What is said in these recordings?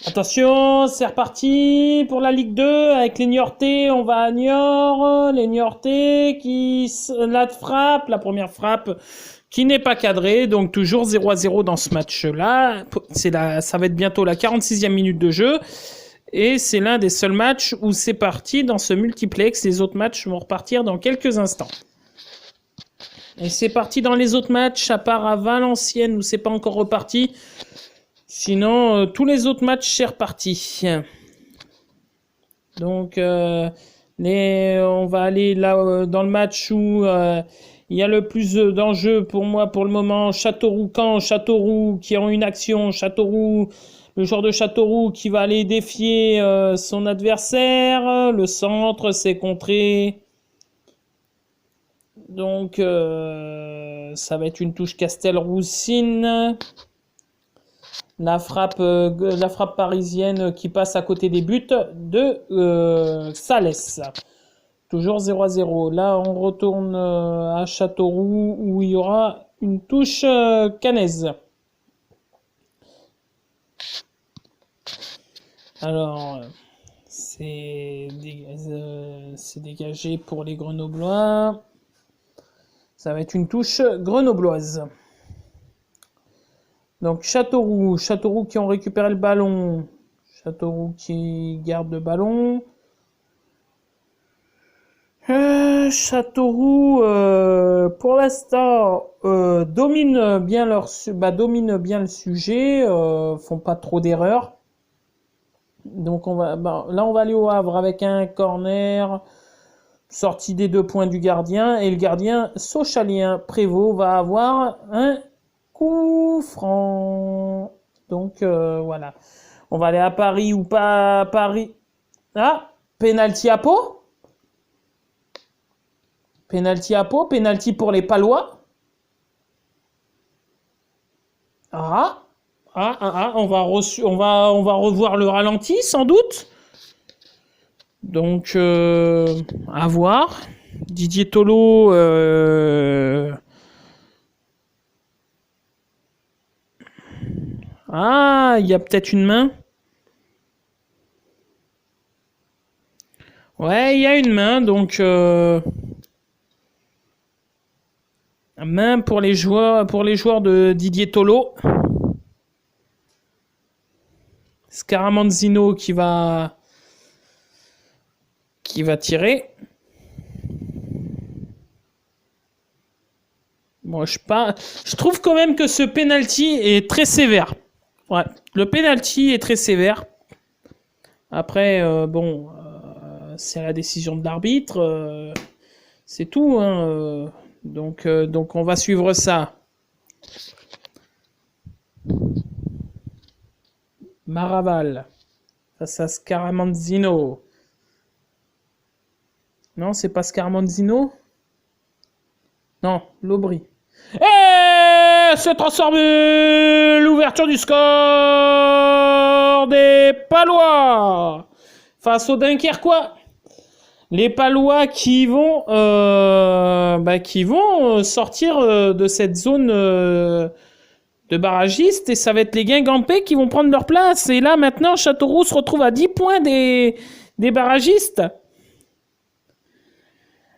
Attention, c'est reparti pour la Ligue 2 avec les Niortais. On va à Niort. Les Niortais qui la frappe, la première frappe qui n'est pas cadrée. Donc toujours 0-0 dans ce match-là. Ça va être bientôt la 46e minute de jeu. Et c'est l'un des seuls matchs où c'est parti dans ce multiplex. Les autres matchs vont repartir dans quelques instants. Et c'est parti dans les autres matchs, à part à Valenciennes où c'est pas encore reparti. Sinon, tous les autres matchs, c'est reparti. Donc, on va aller là dans le match où il y a le plus d'enjeux pour moi pour le moment. Châteauroux-Caen, Châteauroux qui ont une action. Châteauroux, le joueur de Châteauroux qui va aller défier son adversaire. Le centre, c'est contré. Donc, ça va être une touche Castelroussine. La frappe parisienne qui passe à côté des buts de Salès. Toujours 0-0. Là, on retourne à Châteauroux où il y aura une touche cannaise. Alors, c'est dégagé pour les Grenoblois. Ça va être une touche grenobloise. Donc Châteauroux qui ont récupéré le ballon. Châteauroux qui garde le ballon. Châteauroux, pour l'instant, domine bien le sujet. Font pas trop d'erreurs. Donc là on va aller au Havre avec un corner. Sortie des 2 points du gardien. Et le gardien Sochalien Prévost va avoir un coup franc. Donc voilà. On va aller à Paris ou pas à Paris. Ah, penalty à Pau. Penalty à Pau, penalty pour les Palois. On va revoir le ralenti sans doute. Donc à voir. Didier Tolo Ah, il y a peut-être une main. Ouais, il y a une main, donc main pour les joueurs de Didier Tolo. Scaramanzino qui va tirer. Bon, je trouve quand même que ce penalty est très sévère. Ouais, le penalty est très sévère. Après, c'est la décision de l'arbitre. C'est tout, hein. Donc, on va suivre ça. Maraval face à Scaramanzino. Non, c'est pas Scaramanzino. Non, Lobry. Et se transforme l'ouverture du score des Palois face aux Dunkerquois. Les Palois qui vont sortir de cette zone de barragistes et ça va être les Guingampais qui vont prendre leur place. Et là maintenant Châteauroux se retrouve à 10 points des barragistes.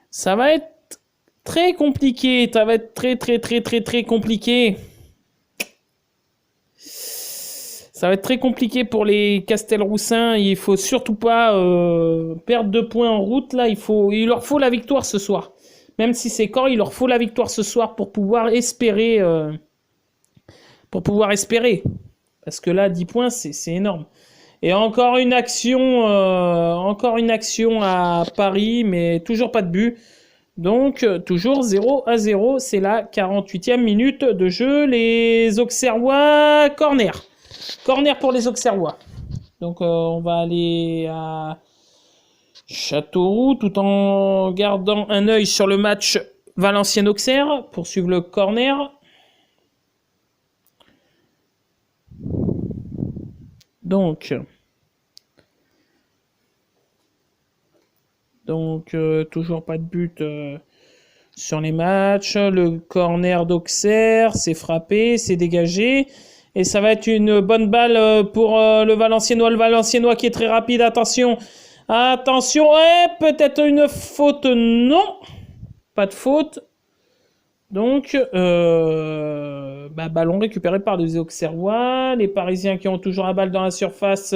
Ça va être très compliqué, ça va être très compliqué. Ça va être très compliqué pour les Castelroussins. Il faut surtout pas perdre 2 points en route. Là, il leur faut la victoire ce soir. Même si c'est Caen, il leur faut la victoire ce soir pour pouvoir espérer. Parce que là, 10 points, c'est énorme. Et encore une action à Paris, mais toujours pas de but. Donc, toujours 0-0, c'est la 48e minute de jeu. Les Auxerrois, corner. Corner pour les Auxerrois. Donc, on va aller à Châteauroux tout en gardant un œil sur le match Valenciennes-Auxerre pour suivre le corner. Donc toujours pas de but sur les matchs. Le corner d'Auxerre, c'est frappé, c'est dégagé. Et ça va être une bonne balle pour le Valenciennois. Le Valenciennois qui est très rapide. Attention. Attention. Ouais, peut-être une faute. Non. Pas de faute. Donc, ballon récupéré par les Auxerrois. Les Parisiens qui ont toujours la balle dans la surface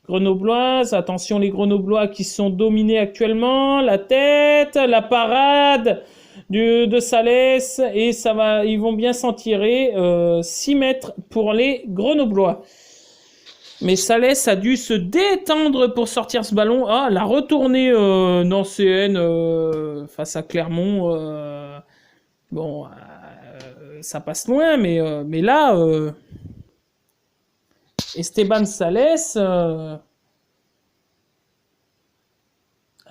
grenobloise. Attention, les Grenoblois qui sont dominés actuellement. La tête, la parade de Salès. Et ça va, ils vont bien s'en tirer. 6 mètres pour les Grenoblois. Mais Salès a dû se détendre pour sortir ce ballon. Ah, la retournée nancéenne face à Clermont. Bon, ça passe loin, mais là, Esteban Salès, il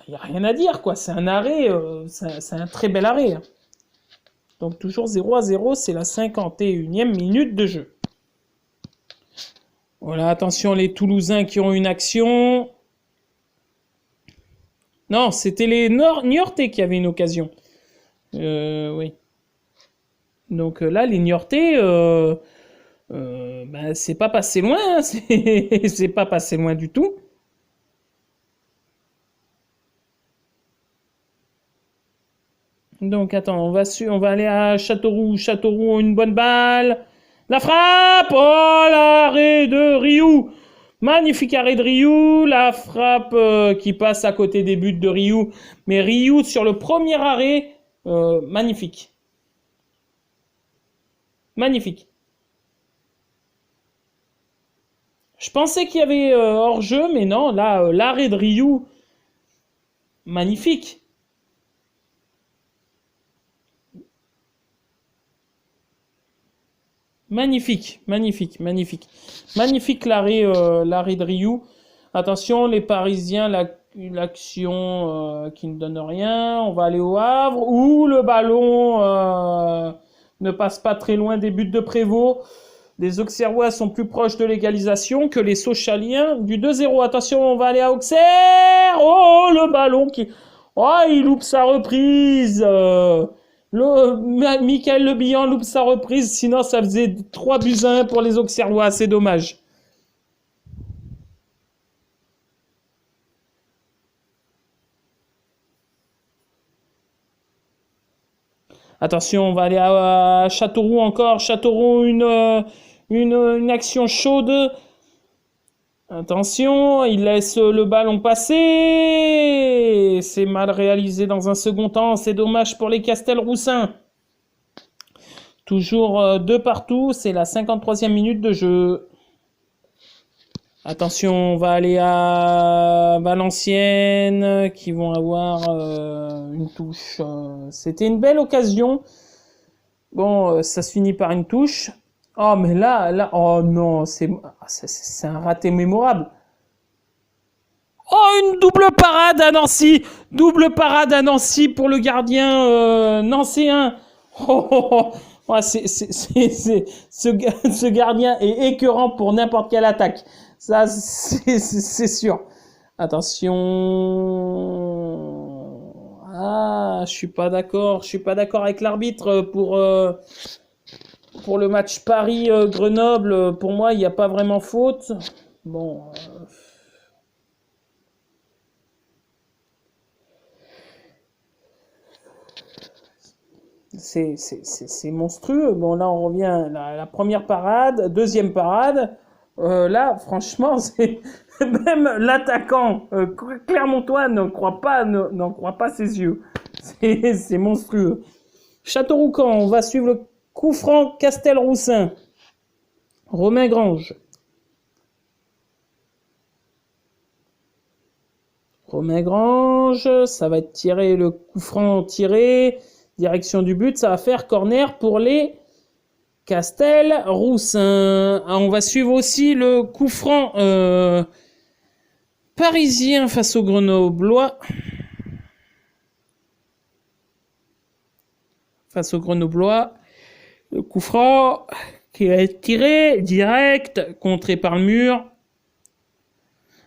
n'y a rien à dire, quoi. C'est un arrêt, c'est un très bel arrêt. Hein. Donc toujours 0-0, c'est la 51e minute de jeu. Voilà, attention, les Toulousains qui ont une action. Non, c'était les Niortais qui avaient une occasion. Oui. Donc là, les Niortais, c'est pas passé loin, hein, c'est pas passé loin du tout. Donc attends, on va aller à Châteauroux. Châteauroux, une bonne balle. La frappe! Oh, l'arrêt de Rioux! Magnifique arrêt de Rioux. La frappe qui passe à côté des buts de Rioux. Mais Rioux, sur le premier arrêt, magnifique. Magnifique. Je pensais qu'il y avait hors-jeu, mais non, là, l'arrêt de Rioux, magnifique. Magnifique, magnifique, magnifique. Magnifique l'arrêt de Rioux. Attention, les Parisiens, l'action qui ne donne rien. On va aller au Havre, où le ballon ne passe pas très loin des buts de Prévost. Les Auxerrois sont plus proches de l'égalisation que les Sochaliens du 2-0. Attention, on va aller à Auxerre. Oh, le ballon qui... Oh, il loupe sa reprise. Michael Le Bihan loupe sa reprise. Sinon, ça faisait 3-1 pour les Auxerrois. C'est dommage. Attention, on va aller à Châteauroux encore. Châteauroux, une action chaude. Attention, il laisse le ballon passer. C'est mal réalisé dans un second temps. C'est dommage pour les Castelroussins. Toujours 2 partout. C'est la 53e minute de jeu. Attention, on va aller à Valenciennes qui vont avoir une touche. C'était une belle occasion. Bon, ça se finit par une touche. Oh, mais là, oh non, c'est un raté mémorable. Oh, une double parade à Nancy. Double parade à Nancy pour le gardien nancéen. Oh, oh, oh. Oh, ce gardien est écœurant pour n'importe quelle attaque. Ça, c'est sûr. Attention. Ah, je suis pas d'accord. Je suis pas d'accord avec l'arbitre pour le match Paris-Grenoble. Pour moi, il n'y a pas vraiment faute. Bon. C'est monstrueux. Bon, là, on revient à la première parade, deuxième parade. Là, franchement, c'est même l'attaquant clermontois n'en croit pas ses yeux. C'est monstrueux. Châteauroux-Camp, on va suivre le coup franc Castelroussin. Romain Grange. Romain Grange, ça va être tiré, le coup franc tiré, direction du but, ça va faire corner pour les Castelroussins. On va suivre aussi le coup franc parisien face au Grenoblois. Face au Grenoblois. Le coup franc qui va être tiré direct, contré par le mur.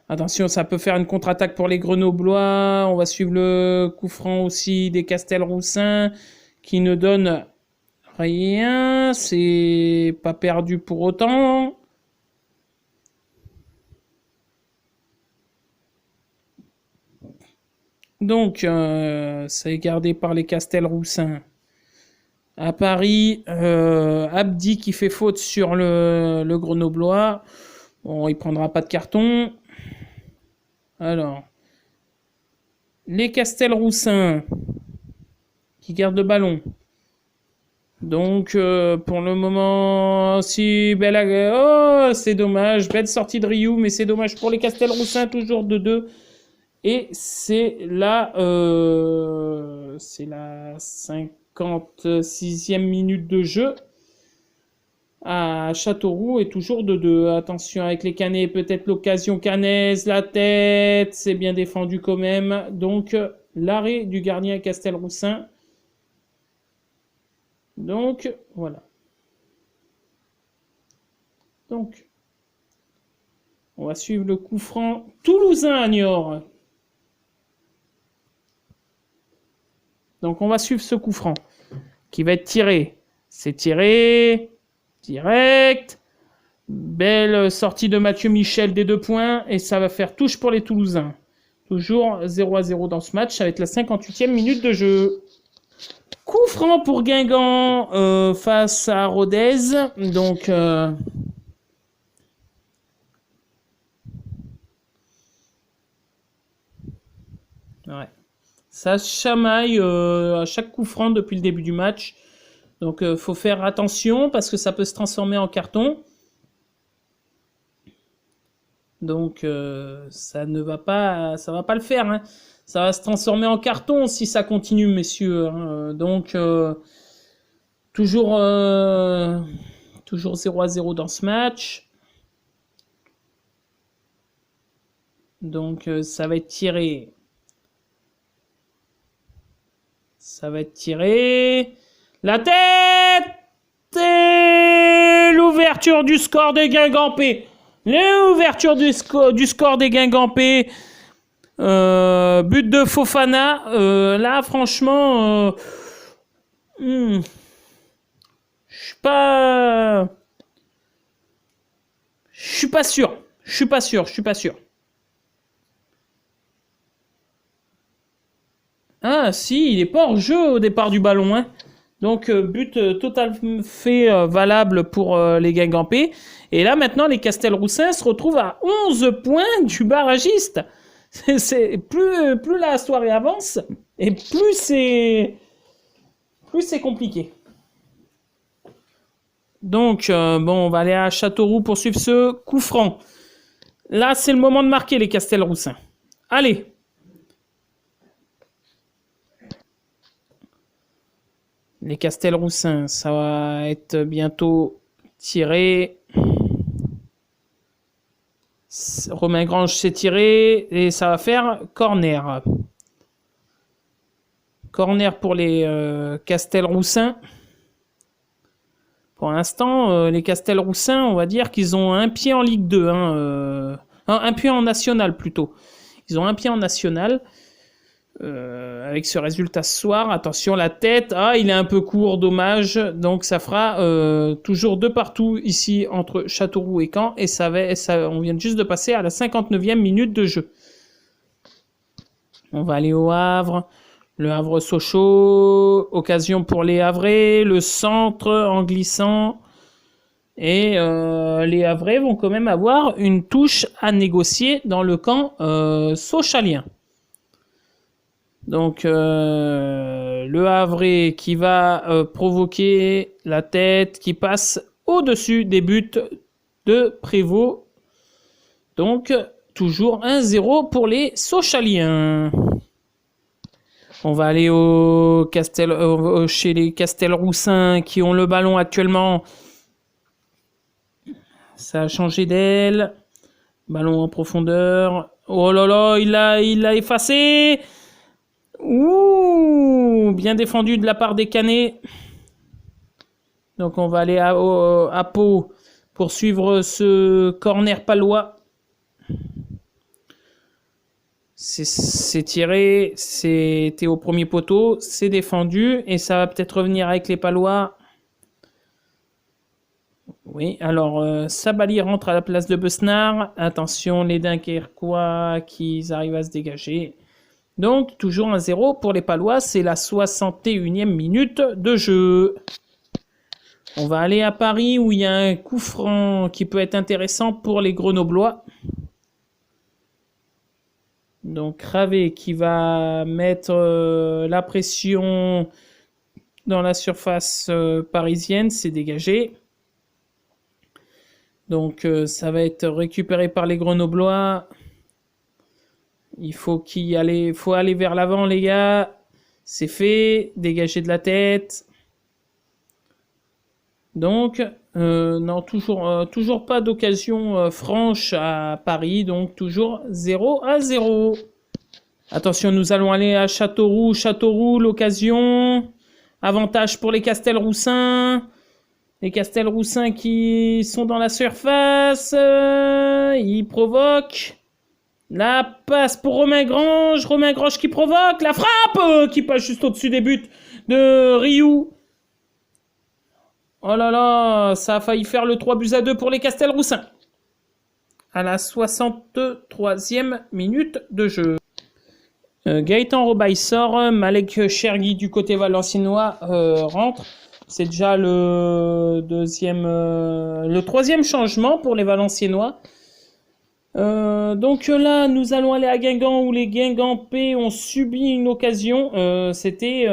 Attention, ça peut faire une contre-attaque pour les Grenoblois. On va suivre le coup franc aussi des Castelroussins qui ne donne Rien, c'est pas perdu pour autant. Donc, ça est gardé par les Castelroussins. À Paris, Abdi qui fait faute sur le Grenoblois. Bon, il prendra pas de carton. Alors, les Castelroussins qui gardent le ballon. Donc, pour le moment, si belle... Oh, c'est dommage. Belle sortie de Ryu, mais c'est dommage pour les Castelroussins, toujours de 2. Et c'est la 56e minute de jeu à Châteauroux et toujours de 2. Attention avec les Canets, peut-être l'occasion canaise, la tête, c'est bien défendu quand même. Donc l'arrêt du gardien Castelroussin. Donc voilà. Donc on va suivre le coup franc toulousain à Niort. Donc on va suivre ce coup franc qui va être tiré. C'est tiré. Direct. Belle sortie de Mathieu Michel des 2 points. Et ça va faire touche pour les Toulousains. Toujours 0-0 dans ce match avec la 58e minute de jeu. Coup franc pour Guingamp face à Rodez. Donc... ouais. Ça chamaille à chaque coup franc depuis le début du match. Donc faut faire attention parce que ça peut se transformer en carton. Donc ça va pas le faire. Hein. Ça va se transformer en carton si ça continue, messieurs. Hein. Donc toujours 0-0 dans ce match. Donc ça va être tiré. Ça va être tiré. La tête et l'ouverture du score des Guingampais. L'ouverture du score des Guingampais. But de Fofana. Là, franchement, je suis pas sûr. Je suis pas sûr. Ah, si, il est pas hors jeu au départ du ballon, hein. Donc, but total fait valable pour les Guingampais. Et là, maintenant, les Castelroussins se retrouvent à 11 points du barragiste. C'est plus la soirée avance, et plus c'est compliqué. Donc, bon, on va aller à Châteauroux pour suivre ce coup franc. Là, c'est le moment de marquer les Castelroussins. Allez. Les Castelroussins, ça va être bientôt tiré. Romain Grange s'est tiré et ça va faire corner. Corner pour les Castelroussins. Pour l'instant, les Castelroussins, on va dire qu'ils ont un pied en Ligue 2. Hein, un pied en National plutôt. Ils ont un pied en National. Avec ce résultat ce soir, attention la tête, il est un peu court, dommage, donc ça fera toujours 2 partout ici entre Châteauroux et Caen, et on vient juste de passer à la 59e minute de jeu. On va aller au Havre, le Havre-Sochaux, occasion pour les Havrais, le centre en glissant, et les Havrais vont quand même avoir une touche à négocier dans le camp sochalien. Donc le Havre qui va provoquer la tête qui passe au-dessus des buts de Prévost. Donc toujours 1-0 pour les Sochaliens. On va aller chez les Castelroussins qui ont le ballon actuellement. Ça a changé d'aile. Ballon en profondeur. Oh là là, il l'a effacé. Ouh, bien défendu de la part des Canets. Donc on va aller à Pau pour suivre ce corner palois. C'est tiré, c'était au premier poteau, c'est défendu et ça va peut-être revenir avec les Palois. Oui, alors Sabali rentre à la place de Besnard. Attention, les Dunkerquois qui arrivent à se dégager. Donc, toujours 1-0 pour les Palois. C'est la 61e minute de jeu. On va aller à Paris où il y a un coup franc qui peut être intéressant pour les Grenoblois. Donc, Ravé qui va mettre la pression dans la surface parisienne. C'est dégagé. Donc, ça va être récupéré par les Grenoblois. Il faut aller vers l'avant, les gars. C'est fait. Dégager de la tête. Donc, non, toujours pas d'occasion franche à Paris. Donc, toujours 0-0. Attention, nous allons aller à Châteauroux. Châteauroux, l'occasion. Avantage pour les Castelroussins. Les Castelroussins qui sont dans la surface. Ils provoquent. La passe pour Romain Grange. Romain Grange qui provoque. La frappe qui passe juste au-dessus des buts de Rioux. Oh là là, ça a failli faire le 3-2 pour les Castelroussins. À la 63e minute de jeu. Gaëtan Robaille sort. Malek Chergui du côté valenciennois rentre. C'est déjà le troisième changement pour les Valenciennois. Donc là, nous allons aller à Guingamp où les Guingampais ont subi une occasion. C'était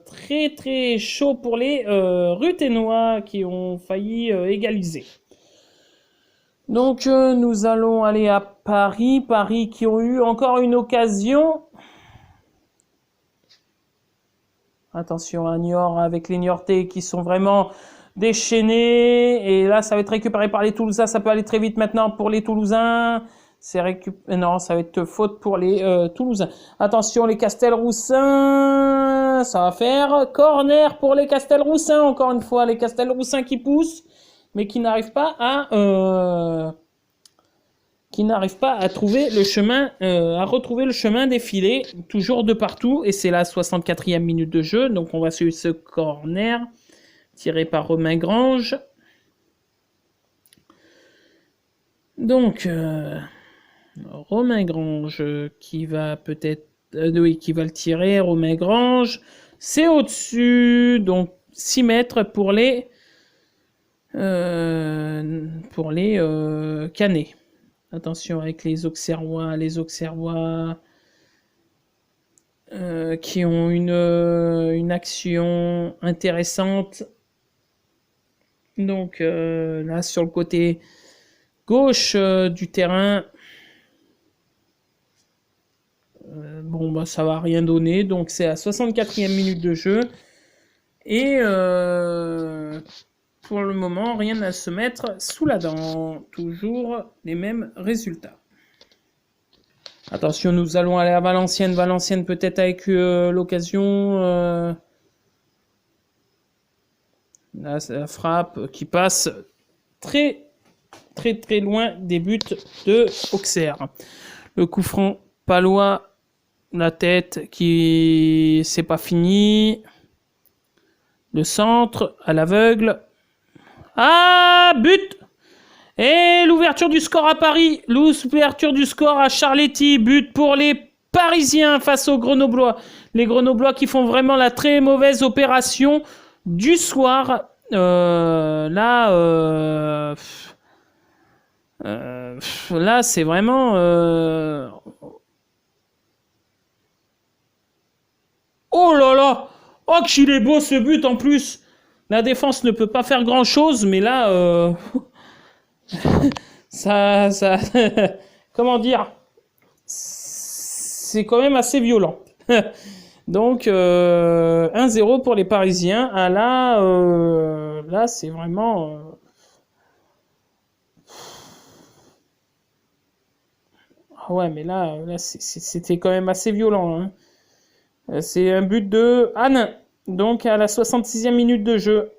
très très chaud pour les Ruthénois qui ont failli égaliser. Donc nous allons aller à Paris. Paris qui ont eu encore une occasion. Attention à Niort avec les Niortais qui sont vraiment déchaînés. Et là, ça va être récupéré par les Toulousains. Ça peut aller très vite maintenant pour les Toulousains. Non, ça va être faute pour les Toulousains. Attention, les Castelroussins. Ça va faire corner pour les Castelroussins. Encore une fois, les Castelroussins qui poussent, mais qui n'arrivent pas à trouver le chemin, à retrouver le chemin des filets, toujours de partout, et c'est la 64e minute de jeu, donc on va suivre ce corner, tiré par Romain Grange. Donc, Romain Grange qui va peut-être, qui va le tirer, Romain Grange, c'est au-dessus, donc 6 mètres pour les Canets. Attention avec les Auxerrois qui ont une action intéressante. Donc là sur le côté gauche du terrain, ça va rien donner. Donc c'est à 64e minute de jeu et pour le moment, rien à se mettre sous la dent. Toujours les mêmes résultats. Attention, nous allons aller à Valenciennes. Valenciennes peut-être avec l'occasion. Là, c'est la frappe qui passe très très très loin des buts de Auxerre. Le coup franc palois. La tête qui... c'est pas fini. Le centre à l'aveugle. Ah, but! Et l'ouverture du score à Paris. L'ouverture du score à Charletti. But pour les Parisiens face aux Grenoblois. Les Grenoblois qui font vraiment la très mauvaise opération du soir. Là, c'est vraiment... Oh là là! Oh, qu'il est beau ce but en plus! La défense ne peut pas faire grand chose, mais là, ça, comment dire, c'est quand même assez violent. Donc 1-0 pour les Parisiens. Ah là, c'est vraiment. Ah ouais, mais là c'était quand même assez violent. Hein. C'est un but de Anne. Donc à la 66e minute de jeu.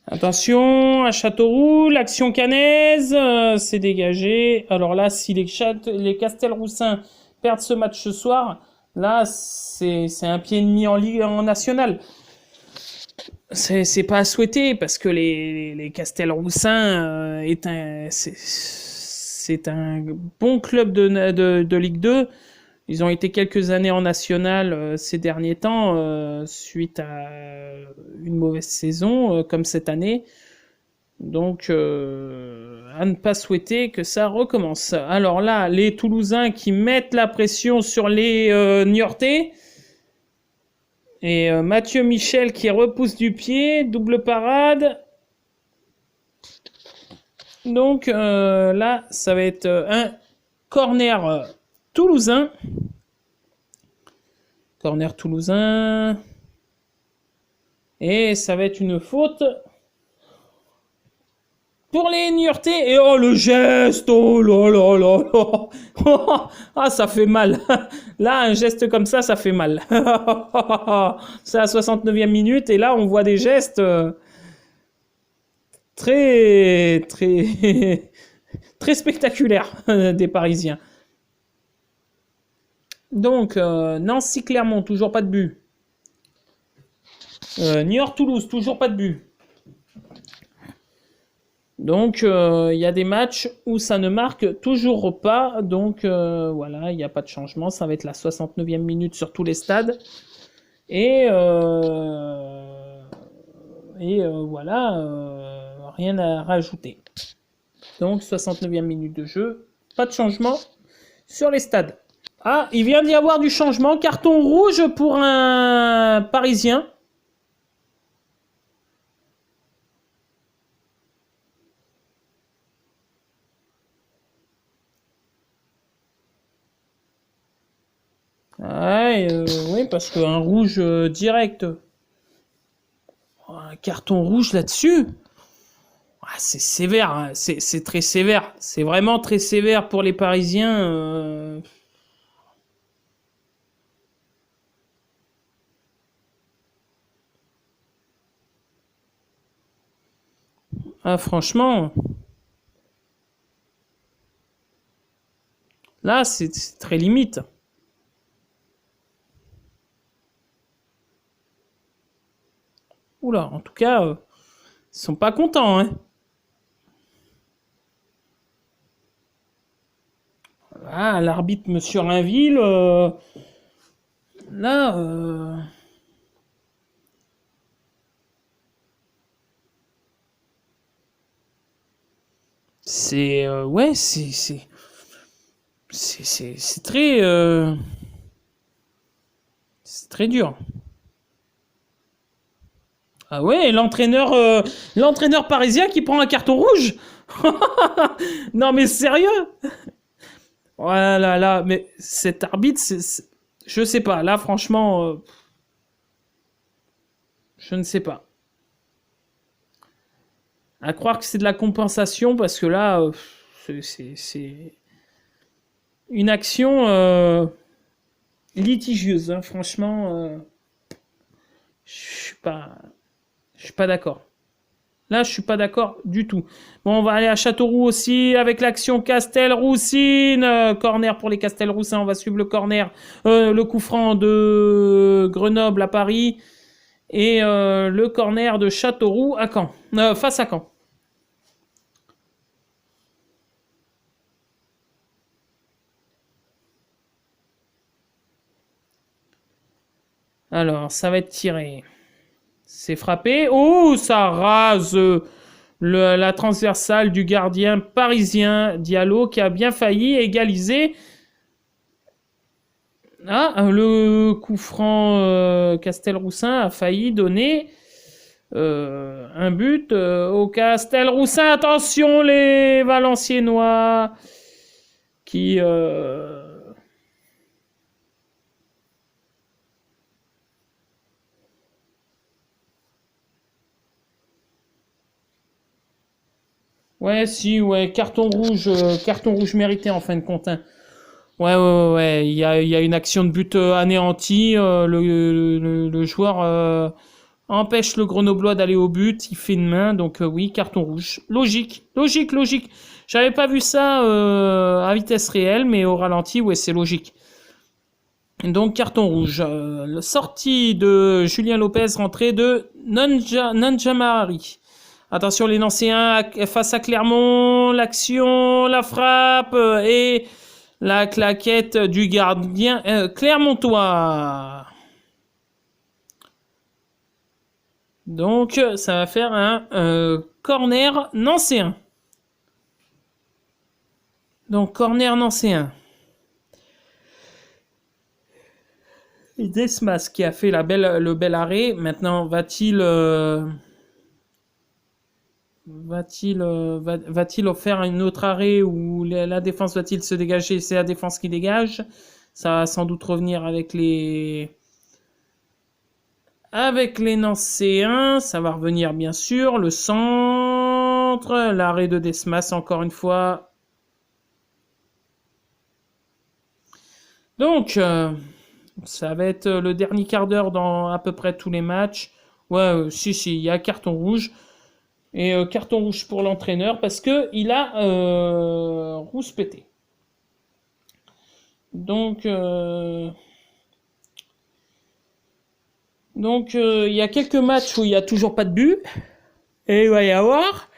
Attention à Châteauroux, l'action cannaise, c'est dégagé. Alors là, si les Castelroussins perdent ce match ce soir, là, c'est un pied et demi en Ligue en nationale. C'est pas à souhaiter parce que les Castelroussins c'est un bon club de Ligue 2. Ils ont été quelques années en national ces derniers temps suite à une mauvaise saison comme cette année. Donc à ne pas souhaiter que ça recommence. Alors là, les Toulousains qui mettent la pression sur les Niortais. Et Mathieu Michel qui repousse du pied, double parade. Donc là, ça va être un corner toulousain. Corner toulousain. Et ça va être une faute pour les Niortais. Et oh, le geste. Oh là là là là. Ah, ça fait mal. Là, un geste comme ça fait mal. C'est à 69e minute. Et là, on voit des gestes très, très, très spectaculaires des Parisiens. Donc, Nancy-Clermont, toujours pas de but. Niort-Toulouse, toujours pas de but. Donc, il y a des matchs où ça ne marque toujours pas. Donc, voilà, il n'y a pas de changement. Ça va être la 69e minute sur tous les stades. Et voilà, rien à rajouter. Donc, 69e minute de jeu. Pas de changement sur les stades. Ah, il vient d'y avoir du changement. Carton rouge pour un Parisien. Ouais, oui, parce qu'un rouge direct, un carton rouge là-dessus, c'est sévère, hein. C'est très sévère. C'est vraiment très sévère pour les Parisiens. Ah, franchement, là, c'est très limite. Oula, en tout cas, ils sont pas contents, hein. Ah, l'arbitre Monsieur Rainville, là, c'est ouais, c'est c'est très dur. Ah ouais, l'entraîneur parisien qui prend un carton rouge. Non mais sérieux. Voilà là, mais cet arbitre, je sais pas. Là franchement, je ne sais pas. À croire que c'est de la compensation parce que là, c'est une action litigieuse, hein. Franchement, je suis pas, je suis pas d'accord. Là, je suis pas d'accord du tout. Bon, on va aller à Châteauroux aussi avec l'action Castelroussine. Corner pour les Castelroussins. On va suivre le corner, le coup franc de Grenoble à Paris et le corner de Châteauroux à Caen, face à Caen. Alors, ça va être tiré. C'est frappé. Oh, ça rase la transversale du gardien parisien Diallo qui a bien failli égaliser. Ah, le coup franc Castelroussin a failli donner un but au Castelroussin. Attention, les Valenciennois qui... Ouais, si, ouais, carton rouge mérité en fin de compte, hein. Ouais, ouais, ouais, ouais, il y a une action de but anéantie. Le joueur empêche le Grenoblois d'aller au but. Il fait une main, donc oui, carton rouge. Logique, logique, logique. J'avais pas vu ça à vitesse réelle, mais au ralenti, ouais, c'est logique. Donc carton rouge. Sortie de Julien Lopez, rentrée de Nanjamari. Attention les Nancéens face à Clermont, l'action, la frappe et la claquette du gardien clermontois. Donc ça va faire un corner nancéen. Donc corner nancéen. Et Desmas qui a fait le bel arrêt. Maintenant, va-t-il faire un autre arrêt ou la défense va-t-il se dégager? C'est la défense qui dégage. Ça va sans doute revenir avec les Nancéens. Ça va revenir bien sûr. Le centre, l'arrêt de Desmas encore une fois. Donc, ça va être le dernier quart d'heure dans à peu près tous les matchs. Ouais, si, il y a carton rouge. Et carton rouge pour l'entraîneur parce que il a rouspété. Donc, il y a quelques matchs où il n'y a toujours pas de but. Et il va y avoir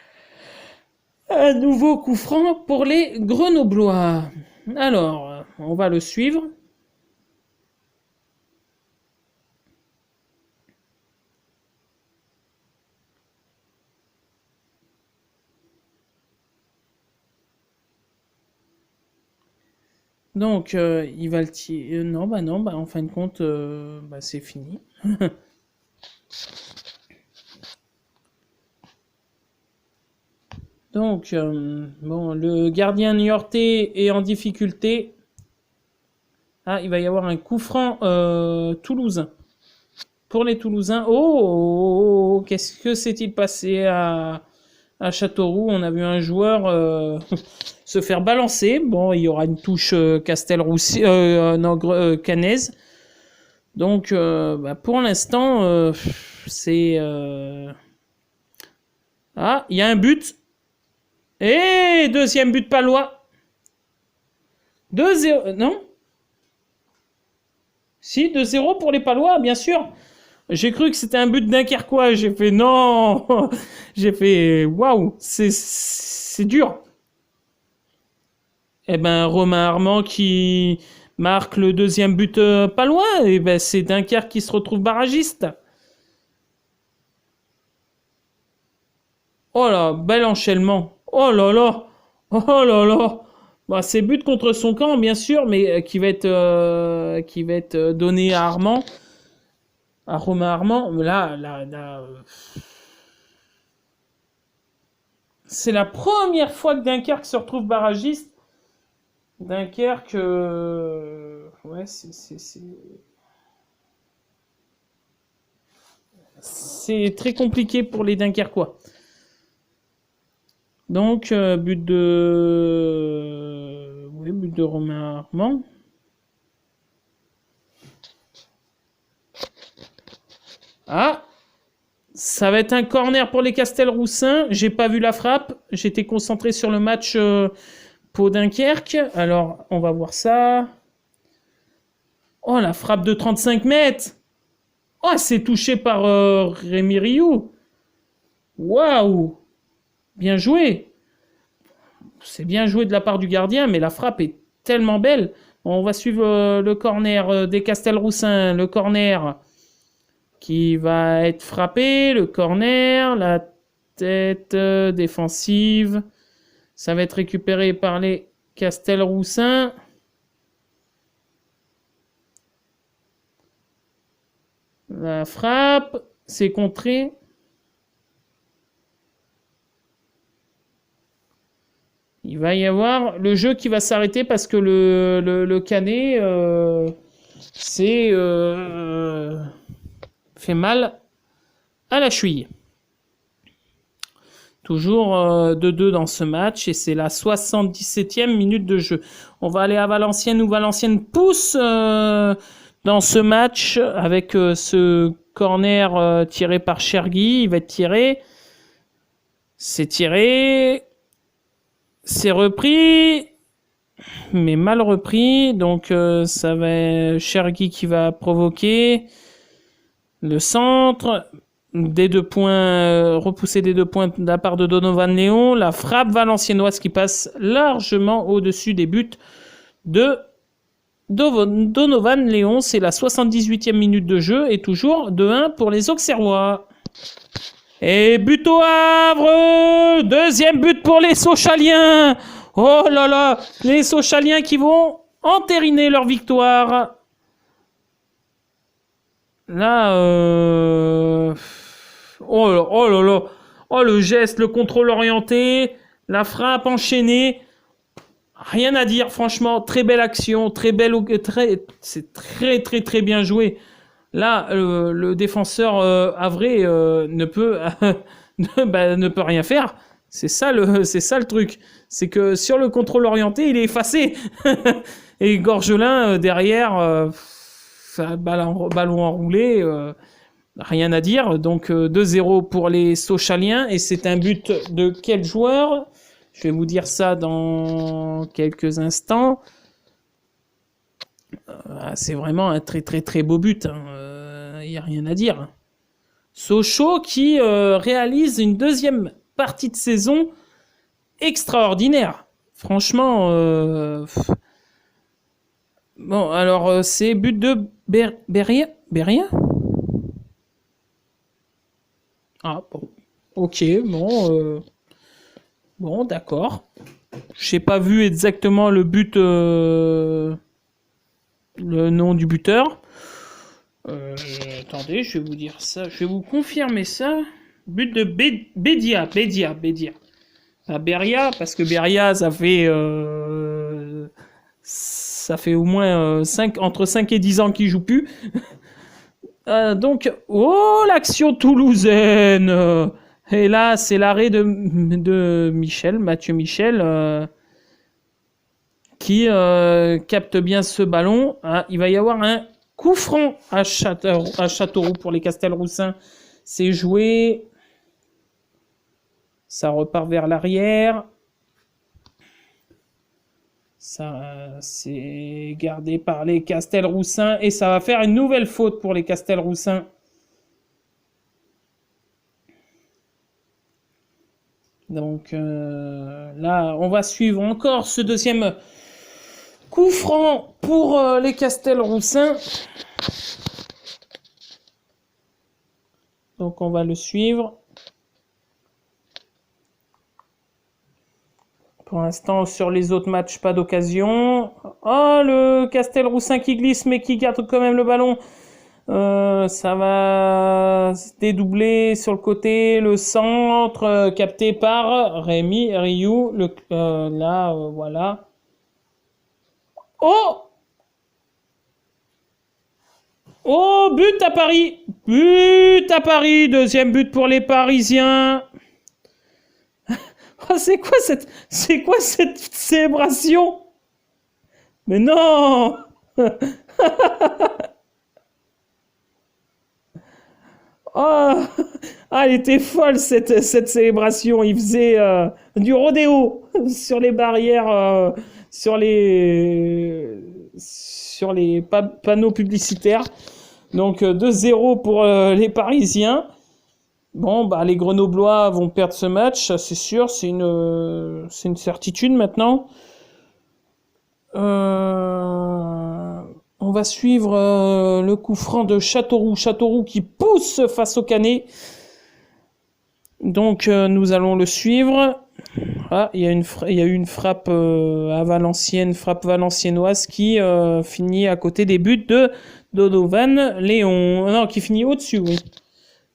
un nouveau coup franc pour les Grenoblois. Alors, on va le suivre. Donc, il va le tirer. Non, en fin de compte, c'est fini. Donc, le gardien niortais est en difficulté. Ah, il va y avoir un coup franc toulousain. Pour les Toulousains, qu'est-ce que s'est-il passé à Châteauroux? On a vu un joueur se faire balancer. Bon, il y aura une touche Castelroussi, Canaise. Donc, pour l'instant, c'est... Ah, il y a un but. Et deuxième but palois. 2-0, non? Si, 2-0 pour les Palois, bien sûr. J'ai cru que c'était un but dunkerquois. J'ai fait non. J'ai fait waouh, c'est dur. Eh ben, Romain Armand qui marque le deuxième but palois. Et ben, c'est Dunkerque qui se retrouve barragiste. Oh là, bel enchaînement. Oh là là. Oh là là. Bah, c'est but contre son camp, bien sûr, mais qui va être donné à Armand. À Romain Armand. Là, c'est la première fois que Dunkerque se retrouve barragiste. Dunkerque, ouais, c'est très compliqué pour les Dunkerquois. Donc, but de Romain Armand. Ah, ça va être un corner pour les Castelroussins. J'ai pas vu la frappe. J'étais concentré sur le match pour Dunkerque. Alors, on va voir ça. Oh, la frappe de 35 mètres. Oh, c'est touché par Rémi Rioux. Waouh. Bien joué. C'est bien joué de la part du gardien, mais la frappe est tellement belle. On va suivre le corner des Castelroussins. Le corner qui va être frappé. Le corner, la tête défensive. Ça va être récupéré par les Castelroussins. La frappe, c'est contré. Il va y avoir le jeu qui va s'arrêter parce que le Canet fait mal à la cheville. Toujours 2-2 dans ce match et c'est la 77e minute de jeu. On va aller à Valenciennes où Valenciennes pousse dans ce match avec ce corner tiré par Chergui. Il va être tiré. C'est tiré. C'est repris. mais mal repris. Donc ça va être Chergui qui va provoquer le centre. Des 2 points, repousser des 2 points de la part de Donovan Léon. La frappe valenciennoise qui passe largement au-dessus des buts de Donovan Léon. C'est la 78e minute de jeu et toujours 2-1 pour les Auxerrois. Et but au Havre. Deuxième but pour les Sochaliens. Oh là là, les Sochaliens qui vont entériner leur victoire. Là, oh là là, oh le geste, le contrôle orienté, la frappe enchaînée. Rien à dire, franchement, très belle action, c'est très bien joué. Là, le défenseur Havrais ne peut ne peut rien faire. C'est ça le truc. C'est que sur le contrôle orienté, il est effacé. Et Gorgelin derrière, ballon enroulé, rien à dire. Donc 2-0 pour les Sochaliens. Et c'est un but de quel joueur ? Je vais vous dire ça dans quelques instants. C'est vraiment un très beau but. Il n'y a rien à dire. Sochaux qui réalise une deuxième partie de saison extraordinaire. Franchement, bon, alors c'est but de Beria. Ah bon, ok, bon, d'accord. J'ai pas vu exactement le but, le nom du buteur. Attendez, je vais vous dire ça, je vais vous confirmer ça. But de Bédia. Pas Beria, parce que Beria, ça fait au moins entre 5 et 10 ans qu'il joue plus. Donc, oh, l'action toulousaine. Et là, c'est l'arrêt de Mathieu Michel, qui capte bien ce ballon. Ah, il va y avoir un coup franc à Châteauroux pour les Castelroussins. C'est joué. Ça repart vers l'arrière. Ça, c'est gardé par les Castelroussins. Et ça va faire une nouvelle faute pour les Castelroussins. Donc là, on va suivre encore ce deuxième coup franc pour les Castelroussins. Donc on va le suivre. Pour l'instant, sur les autres matchs, pas d'occasion. Oh, le Castelroussin qui glisse, mais qui garde quand même le ballon. Ça va se dédoubler sur le côté. Le centre, capté par Rémi Rioux. Voilà. Oh! Oh, but à Paris! But à Paris! Deuxième but pour les Parisiens. Oh, c'est quoi cette célébration? Mais non! Oh, elle était folle cette célébration. Il faisait du rodéo sur les barrières, sur les panneaux publicitaires. Donc 2-0 pour les Parisiens. Bon, bah les Grenoblois vont perdre ce match, ça, c'est sûr, c'est une certitude maintenant. On va suivre le coup franc de Châteauroux qui pousse face au Canet. Donc nous allons le suivre. Ah, il y a eu une frappe à Valenciennes, frappe valenciennoise qui finit à côté des buts de Donovan Léon. Non, qui finit au-dessus, oui.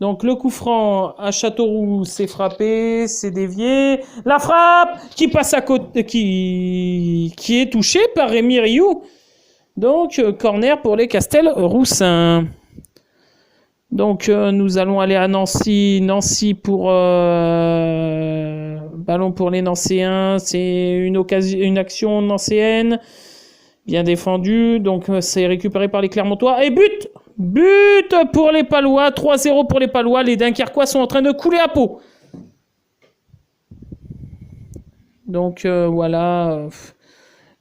Donc le coup franc à Châteauroux, c'est frappé, c'est dévié. La frappe qui passe à côté, qui est touchée par Rémi Rioux. Donc corner pour les Castelroussins. Donc nous allons aller à Nancy. Nancy pour ballon pour les Nancéens. C'est une action nancéenne. Bien défendu. Donc c'est récupéré par les Clermontois. Et but pour les Palois. 3-0 pour les Palois. Les Dunkerquois sont en train de couler à peau. Donc voilà.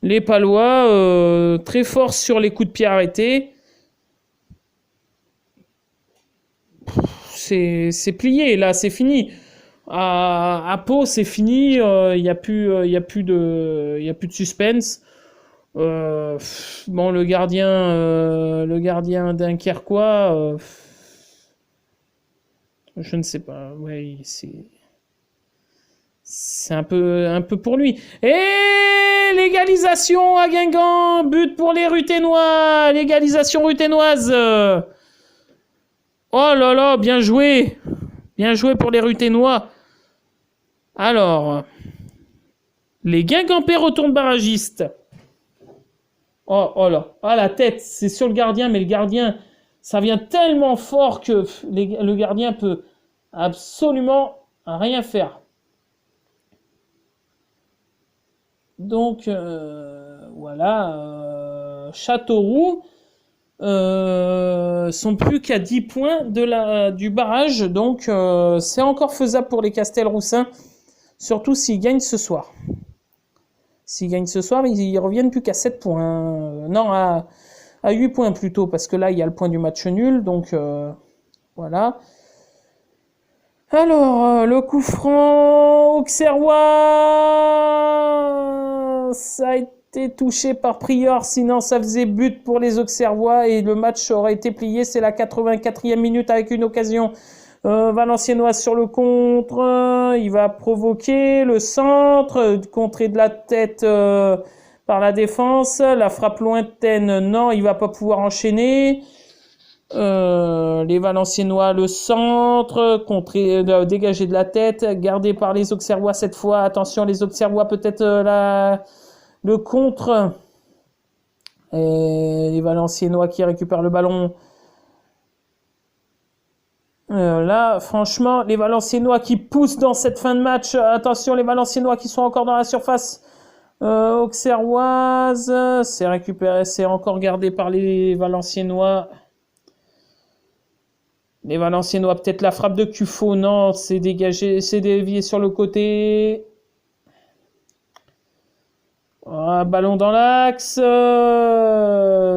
Les Palois, très forts sur les coups de pied arrêtés. C'est plié, là, c'est fini. À Pau, c'est fini. Il n'y a plus de suspense. Bon, le gardien dunkerquois, je ne sais pas. Ouais, c'est un peu pour lui. Et l'égalisation à Guingamp, but pour les Ruténois, l'égalisation ruténoise. Oh là là, bien joué pour les Ruténois. Alors, les Guingampais retournent barragistes. Oh là, la tête, c'est sur le gardien, mais le gardien, ça vient tellement fort que le gardien peut absolument rien faire. Donc, voilà, Châteauroux sont plus qu'à 10 points du barrage, donc c'est encore faisable pour les Castelroussins, surtout s'ils gagnent ce soir. S'ils gagnent ce soir, ils reviennent plus qu'à 7 points. Non, à 8 points plutôt, parce que là, il y a le point du match nul. Donc, voilà. Alors, le coup franc auxerrois, ça a été touché par Prior, sinon ça faisait but pour les auxerrois et le match aurait été plié. C'est la 84e minute avec une occasion valenciennoise sur le contre. Il va provoquer le centre, contré de la tête par la défense. La frappe lointaine, non, il va pas pouvoir enchaîner. Les Valenciennois, le centre, dégagé de la tête, gardé par les Auxerrois cette fois. Attention, les Auxerrois, peut-être le contre. Et les Valenciennois qui récupèrent le ballon. Là, franchement, les Valenciennois qui poussent dans cette fin de match. Attention, les Valenciennois qui sont encore dans la surface auxerroise. C'est récupéré, c'est encore gardé par les Valenciennois. Les Valenciennois, peut-être la frappe de Cufo, non, c'est dégagé, c'est dévié sur le côté. Ballon dans l'axe.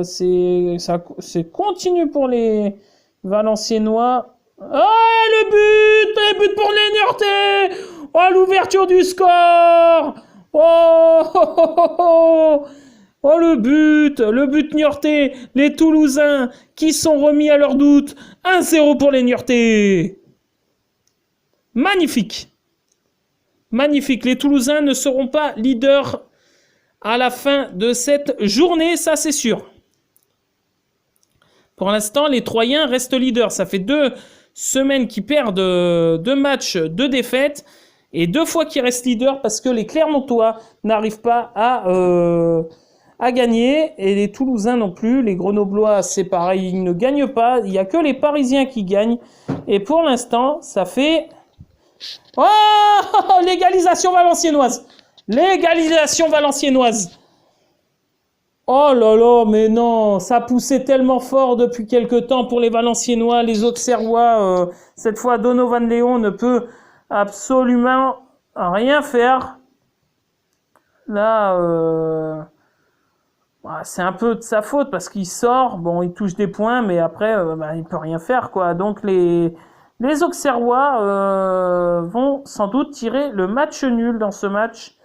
C'est continu pour les Valenciennois. Le but pour les Niortais. Oh, l'ouverture du score. Oh, le but niortais, les Toulousains qui sont remis à leur doute. 1-0 pour les Niortais. Magnifique. Les Toulousains ne seront pas leaders à la fin de cette journée, ça c'est sûr. Pour l'instant, les Troyens restent leaders. Ça fait 2 semaines qu'ils perdent 2 matchs, 2 défaites. Et 2 fois qu'ils restent leaders parce que les Clermontois n'arrivent pas à gagner. Et les Toulousains non plus. Les Grenoblois, c'est pareil, ils ne gagnent pas. Il n'y a que les Parisiens qui gagnent. Et pour l'instant, ça fait... Oh, l'égalisation valenciennoise. Oh là là, mais non, ça poussait tellement fort depuis quelque temps pour les Valenciennois, les Auxerrois. Cette fois, Donovan Léon ne peut absolument rien faire. Là, c'est un peu de sa faute parce qu'il sort, bon, il touche des points, mais après, il peut rien faire, quoi. Donc les Auxerrois vont sans doute tirer le match nul dans ce match.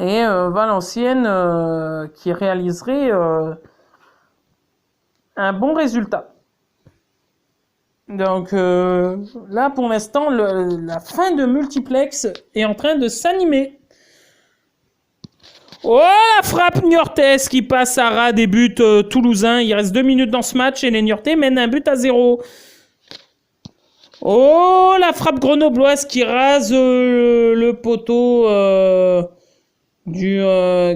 Et Valenciennes qui réaliserait un bon résultat. Donc là, pour l'instant, la fin de multiplex est en train de s'animer. Oh, la frappe niortaise qui passe à ras des buts toulousains. Il reste 2 minutes dans ce match et les Niortais mènent un but à 0. Oh, la frappe grenobloise qui rase le poteau du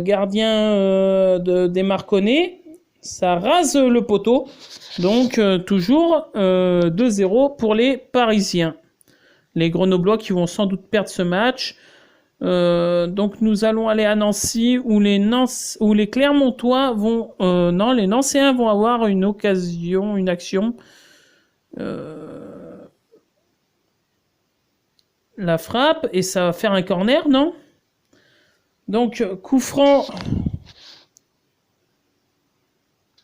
gardien des Marconnais. Ça rase le poteau. Donc, toujours 2-0 pour les Parisiens. Les Grenoblois qui vont sans doute perdre ce match. Donc, nous allons aller à Nancy où les Clermontois vont... non, les Nancéens vont avoir une occasion, une action. La frappe et ça va faire un corner, non ? Donc, coup franc.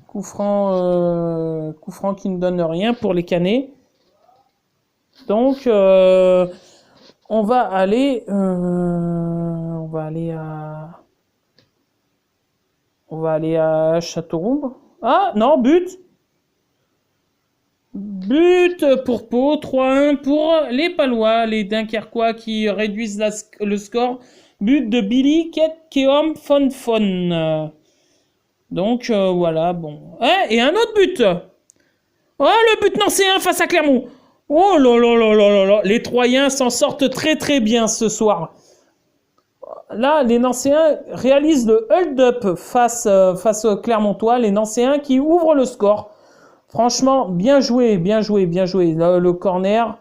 Coup franc qui ne donne rien pour les Canets. Donc, on va aller à Châteauroux. Ah, non, but. But pour Pau, 3-1 pour les Palois, les Dunkerquois qui réduisent le score. But de Billy Keom Fon. Donc voilà, bon. Et un autre but. Oh, le but nancéen face à Clermont. Oh là là là là là là. Les Troyens s'en sortent très très bien ce soir. Là, les Nancéens réalisent le hold-up face aux Clermontois. Les Nancéens qui ouvrent le score. Franchement, bien joué, bien joué, bien joué. Le corner,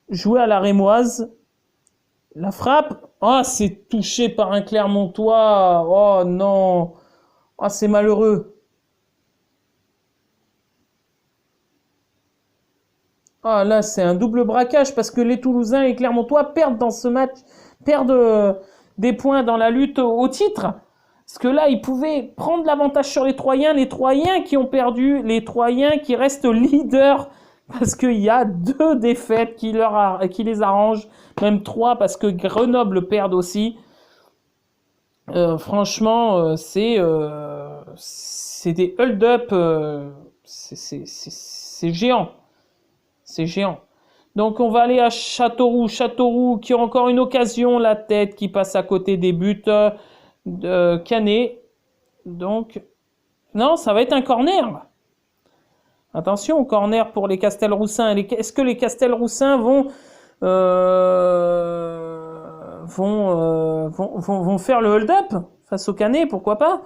joué à la rémoise. La frappe, oh, c'est touché par un Clermontois. Oh non, oh, c'est malheureux. Ah là, c'est un double braquage parce que les Toulousains et Clermontois perdent dans ce match, perdent des points dans la lutte au titre. Parce que là, ils pouvaient prendre l'avantage sur les Troyens qui ont perdu, les Troyens qui restent leaders parce qu'il y a 2 défaites qui les arrangent, même 3 parce que Grenoble perd aussi. Franchement, c'est des hold-up, c'est géant. C'est géant. Donc on va aller à Châteauroux. Châteauroux qui a encore une occasion, la tête qui passe à côté des buts de Canet. Donc, non, ça va être un corner. Attention au corner pour les Castelroussins. Est-ce que les Castelroussins vont faire le hold-up face au Canet? Pourquoi pas?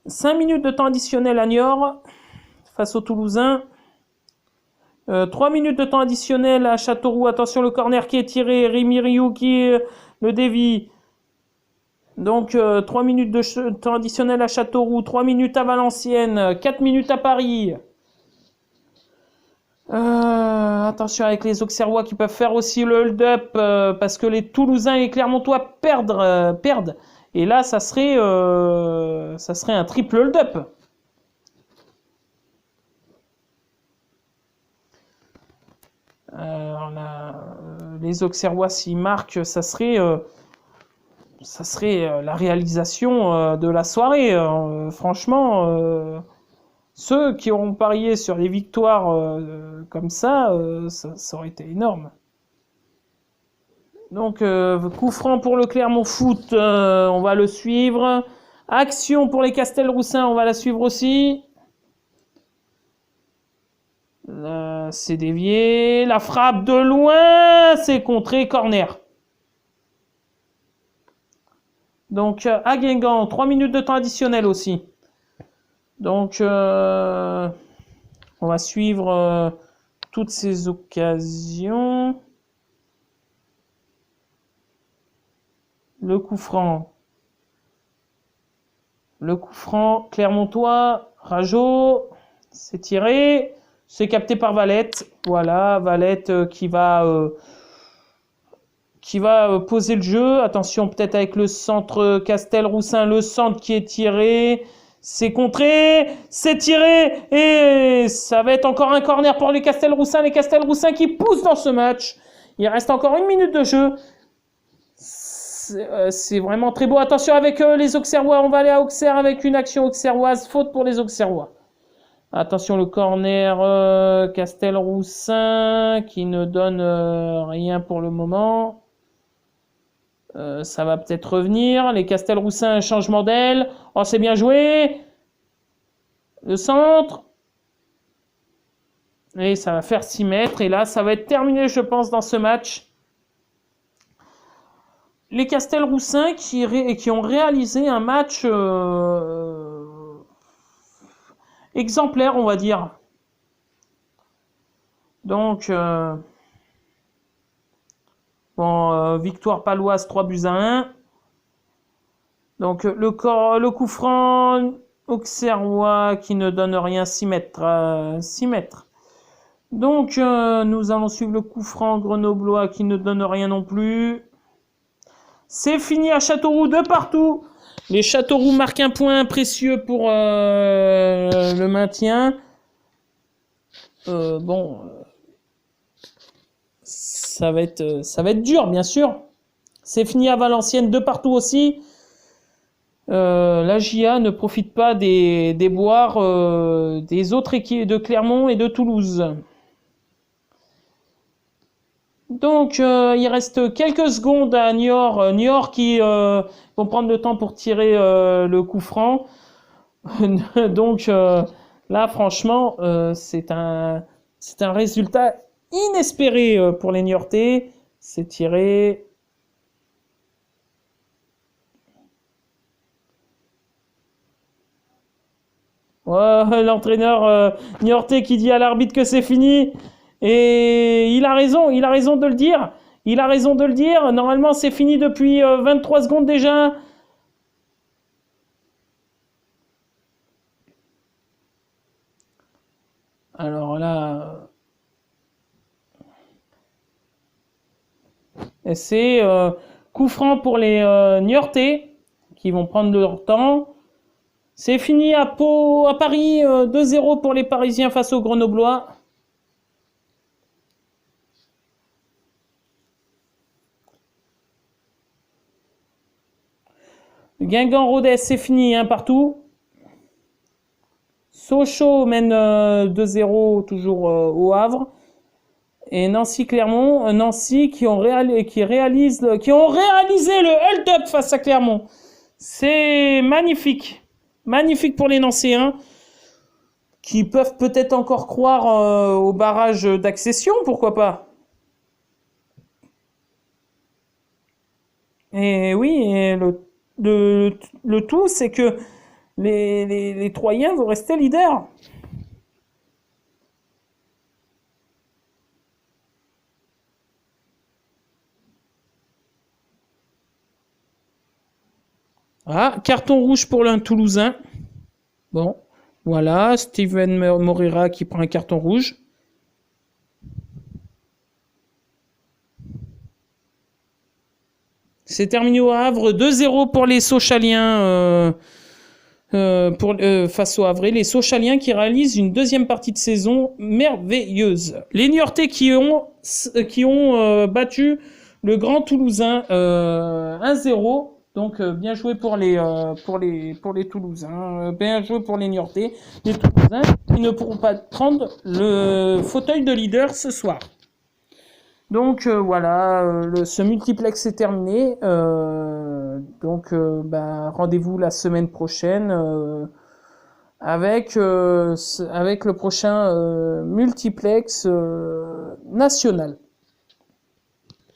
5 minutes de temps additionnel à Niort face aux Toulousains. 3 minutes de temps additionnel à Châteauroux. Attention, le corner qui est tiré. Rémi Rioux qui le dévie. Donc, 3 minutes de temps additionnel à Châteauroux. 3 minutes à Valenciennes. 4 minutes à Paris. Attention avec les Auxerrois qui peuvent faire aussi le hold-up parce que les Toulousains et les Clermontois perdent. Et là, ça serait un triple hold-up. Les Auxerrois s'ils marquent, ça serait la réalisation de la soirée. Franchement, ceux qui auront parié sur les victoires comme ça aurait été énorme. Donc, coup franc pour le Clermont Foot, on va le suivre. Action pour les Castelroussins, on va la suivre aussi. C'est dévié. La frappe de loin, c'est contré, corner. Donc, à Guingamp, 3 minutes de temps additionnel aussi. Donc, on va suivre toutes ces occasions. Le coup franc. Clermontois, Rajo, c'est tiré. C'est capté par Valette. Voilà, Valette qui va poser le jeu. Attention, peut-être avec le centre Castelroussin, le centre qui est tiré. C'est contré, c'est tiré. Et ça va être encore un corner pour les Castelroussins. Les Castelroussins qui poussent dans ce match. Il reste encore 1 minute de jeu. C'est vraiment très beau. Attention avec les Auxerrois. On va aller à Auxerre avec une action auxerroise. Faute pour les Auxerrois. Attention le corner Castelroussin qui ne donne rien pour le moment. Ça va peut-être revenir. Les Castelroussins, changement d'aile. Oh, c'est bien joué. Le centre. Et ça va faire 6 mètres. Et là, ça va être terminé, je pense, dans ce match. Les Castelroussins qui ont réalisé un match exemplaire, on va dire. Donc, victoire paloise 3-1. Donc, le coup franc auxerrois qui ne donne rien, 6 mètres. 6 mètres. Donc, nous allons suivre le coup franc grenoblois qui ne donne rien non plus. C'est fini à Châteauroux de partout. Les Châteauroux marquent un point précieux pour le maintien. Bon, ça va être dur, bien sûr. C'est fini à Valenciennes de partout aussi. La JA ne profite pas des boires des autres équipes de Clermont et de Toulouse. Donc, il reste quelques secondes à Niort. Niort qui vont prendre le temps pour tirer le coup franc. Donc, là, franchement, c'est un résultat inespéré pour les Niortais. C'est tiré. Ouais, l'entraîneur Niortais qui dit à l'arbitre que c'est fini. Et il a raison de le dire. Il a raison de le dire. Normalement, c'est fini depuis 23 secondes déjà. Alors là, c'est coup franc pour les Niortais qui vont prendre leur temps. C'est fini à Paris, 2-0 pour les Parisiens face aux Grenoblois. Guingamp-Rodez, c'est fini, hein, partout. Sochaux mène 2-0 toujours au Havre. Et Nancy-Clermont, Nancy qui ont réalisé le hold-up face à Clermont. C'est magnifique. Magnifique pour les Nancéens qui peuvent peut-être encore croire au barrage d'accession, pourquoi pas. Et oui, et le tout, c'est que les Troyens vont rester leaders. Ah, carton rouge pour l'un Toulousain. Bon, voilà, Steven Moreira qui prend un carton rouge. C'est terminé au Havre, 2-0 pour les Sochaliens face au Havre. Les Sochaliens qui réalisent une deuxième partie de saison merveilleuse. Les Niortais qui ont battu le Grand Toulousain 1-0. Donc bien joué pour les Toulousains, bien joué pour les Niortais, les Toulousains qui ne pourront pas prendre le fauteuil de leader ce soir. Donc voilà, ce multiplex est terminé. Donc rendez-vous la semaine prochaine avec le prochain multiplex national.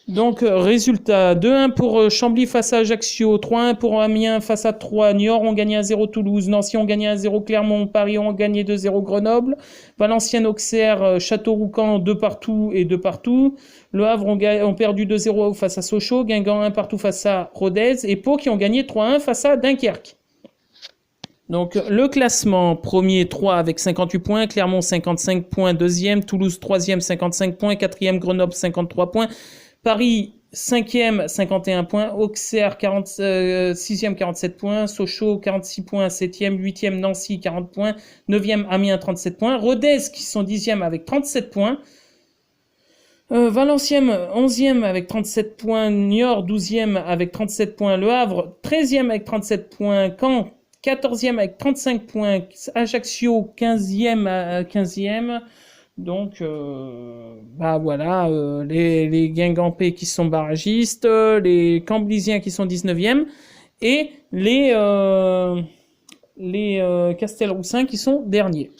Donc, résultat, 2-1 pour Chambly face à Ajaccio, 3-1 pour Amiens face à Troyes, Niort ont gagné 1-0 Toulouse, Nancy ont gagné 1-0 Clermont, Paris ont gagné 2-0 Grenoble, Valenciennes, Auxerre, Châteauroux-Caen 2 partout et 2 partout, Le Havre ont perdu 2-0 face à Sochaux, Guingamp 1 partout face à Rodez et Pau qui ont gagné 3-1 face à Dunkerque. Donc le classement, premier 3 avec 58 points, Clermont 55 points, deuxième, Toulouse 3e 55 points, quatrième Grenoble 53 points, Paris 5e 51 points, Auxerre 6e 47 points, Sochaux 46 points, 7e, 8e Nancy 40 points, 9e Amiens 37 points, Rodez qui sont 10e avec 37 points, Valenciennes 11e avec 37 points, Niort 12e avec 37 points, Le Havre 13e avec 37 points, Caen 14e avec 35 points, Ajaccio 15e à 15e. Donc, voilà, les Guingampais qui sont barragistes, les Camblisiens qui sont 19e et les Castelroussins qui sont derniers.